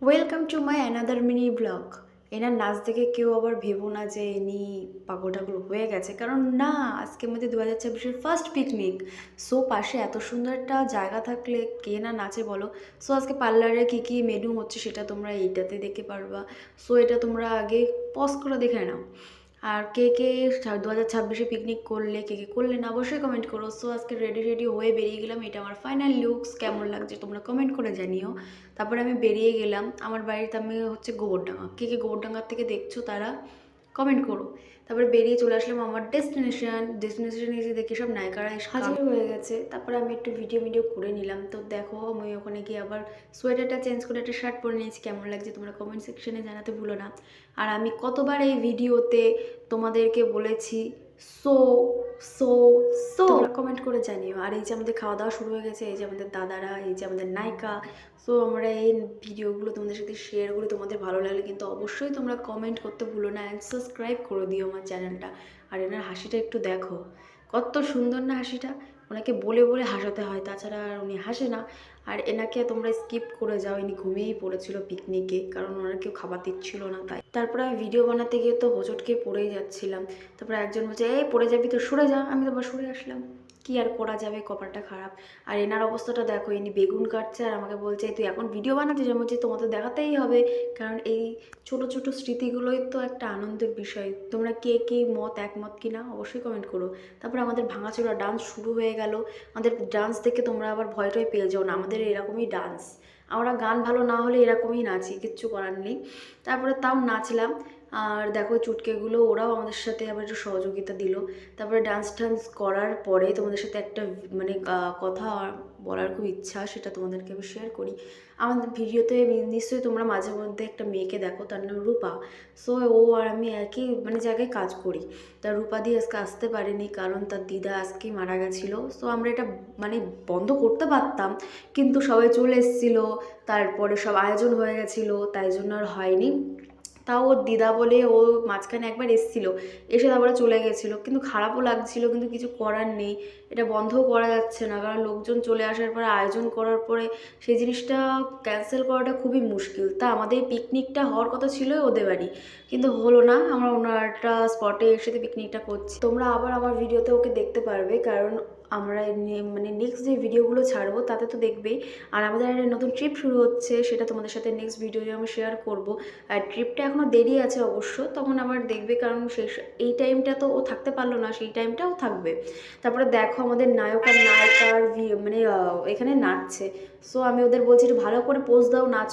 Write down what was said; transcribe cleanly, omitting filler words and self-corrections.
Welcome to my another mini blog. এনার নাচ দেখে কেউ আবার ভেবো না যে ইনি পাগল টাগল হয়ে গেছে, কারণ না, আজকে আমাদের 2026-এর ফার্স্ট পিকনিক। সো পাশে এত সুন্দর একটা জায়গা থাকলে কে না নাচে বলো। সো আজকে পার্লারে কী কী মেনু হচ্ছে সেটা তোমরা এইটাতে দেখতে পারবা। সো এটা তোমরা আগে পজ করে দেখে নাও। আর কে কে 2026-এ পিকনিক করলে, কে কে করলে না, অবশ্যই কমেন্ট করো। সো আজকে রেডি রেডি হয়ে বেরিয়ে গেলাম। এটা আমার ফাইনাল লুকস। কেমন লাগছে তোমরা কমেন্ট করে জানিও। তারপরে আমি বেরিয়ে গেলাম আমার বাড়িতে। আমি হচ্ছে গোবরডাঙ্গা। কে কে গোবরডাঙ্গার থেকে দেখছো তারা কমেন্ট করো। তারপরে বেরিয়ে চলে আসলাম আমার ডেস্টিনেশনে এসে দেখি সব নায়িকারা হাজির হয়ে গেছে। তারপরে আমি একটু ভিডিও করে নিলাম। তো দেখো আমি ওখানে গিয়ে আবার সোয়েটারটা চেঞ্জ করে একটা শার্ট পরে নিয়েছি। কেমন লাগছে তোমরা কমেন্ট সেকশনে জানাতে ভুলো না। আর আমি কতবার এই ভিডিওতে তোমাদেরকে বলেছি সো সো সো কমেন্ট করে জানিও। আর এই যে আমাদের খাওয়া দাওয়া শুরু হয়ে গেছে, এই যে আমাদের দাদারা, এই যে আমাদের নায়িকা। সো আমরা এই ভিডিওগুলো তোমাদের সাথে শেয়ার করি। তোমাদের ভালো লাগলে কিন্তু অবশ্যই তোমরা কমেন্ট করতে ভুলো না, অ্যান্ড সাবস্ক্রাইব করে দিও আমার চ্যানেলটা। আর এনার হাসিটা একটু দেখো, কত সুন্দর না হাসিটা। ওনাকে বলে বলে হাসাতে হয়, তাছাড়া আর উনি হাসে না। আর এনাকে তোমরা স্কিপ করে যাও, ইনি ঘুমিয়েই পড়েছিল পিকনিকে, কারণ ওনার কেউ খাবার দিচ্ছিল না তাই। তারপরে আমি ভিডিও বানাতে গিয়ে তো হোঁচট খেয়ে পড়েই যাচ্ছিলাম। তারপরে একজন বলছে এই পড়ে যাবি তো, সরে যা। আমি তো সরে আসলাম, কি আর করা যাবে, কপালটা খারাপ। আর এনার অবস্থাটা দেখো, ইনি বেগুন কাটছে আর আমাকে বলছে তুই এখন ভিডিও বানাতে যাবো, যে তোমাদের দেখাতেই হবে, কারণ এই ছোট ছোট স্মৃতিগুলোই তো একটা আনন্দের বিষয়। তোমরা কে কে একমত কি না অবশ্যই কমেন্ট করো। তারপরে আমাদের ভাঙাচোরা ডান্স শুরু হয়ে গেল। আমাদের ডান্স দেখে তোমরা আবার ভয় টয় পেয়ে যাও না, আমাদের এরকমই ডান্স। আমরা গান ভালো না হলে এরকমই নাচি, কিচ্ছু করার নেই। তারপরে তাও নাচলাম। আর দেখো চুটকেগুলো ওরাও আমাদের সাথে আবার একটু সহযোগিতা দিল। তারপরে ডান্স করার পরে তোমাদের সাথে একটা মানে কথা বলার খুব ইচ্ছা, সেটা তোমাদেরকে আমি শেয়ার করি। আমাদের ভিডিওতে নিশ্চয়ই তোমরা মাঝে মধ্যে একটা মেয়েকে দেখো, তার নাম রূপা। সো ও আর আমি একই মানে জায়গায় কাজ করি। তার রূপা দিয়ে আজকে আসতে পারেনি, কারণ তার দিদা আজকেই মারা গেছিলো। সো আমরা এটা মানে বন্ধ করতে পারতাম, কিন্তু সবাই চলে এসেছিলো, তারপরে সব আয়োজন হয়ে গেছিলো, তাই জন্য আর হয়নি। তাও ওর দিদা বলে ও মাঝখানে একবার এসেছিল, এসে তারপরে চলে গেছিলো। কিন্তু খারাপও লাগছিল, কিন্তু কিছু করার নেই। এটা বন্ধও করা যাচ্ছে না, কারণ লোকজন চলে আসার পরে আয়োজন করার পরে সেই জিনিসটা ক্যান্সেল করাটা খুবই মুশকিল। তা আমাদের পিকনিকটা হওয়ার কথা ছিল ওদের বাড়ি, কিন্তু হলো না। আমরা অন্য একটা স্পটে এসে পিকনিকটা করছি। তোমরা আবার আমার ভিডিওতে ওকে দেখতে পারবে, কারণ আমরা মানে নেক্সট যে ভিডিওগুলো ছাড়বো তাতে তো দেখবেই। আর আমাদের একটা নতুন ট্রিপ শুরু হচ্ছে, সেটা তোমাদের সাথে নেক্সট ভিডিও আমি শেয়ার করব। আর ট্রিপটা এখনও দেরি আছে অবশ্য, তখন আবার দেখবে, কারণ এই টাইমটা তো ও থাকতে পারলো না, সেই টাইমটাও থাকবে। তারপরে দেখো আমাদের নায়ক আর নায়িকার মানে এখানে নাচছে। সো আমি ওদের বলছি একটু ভালো করে পোজ দাও, নাচ।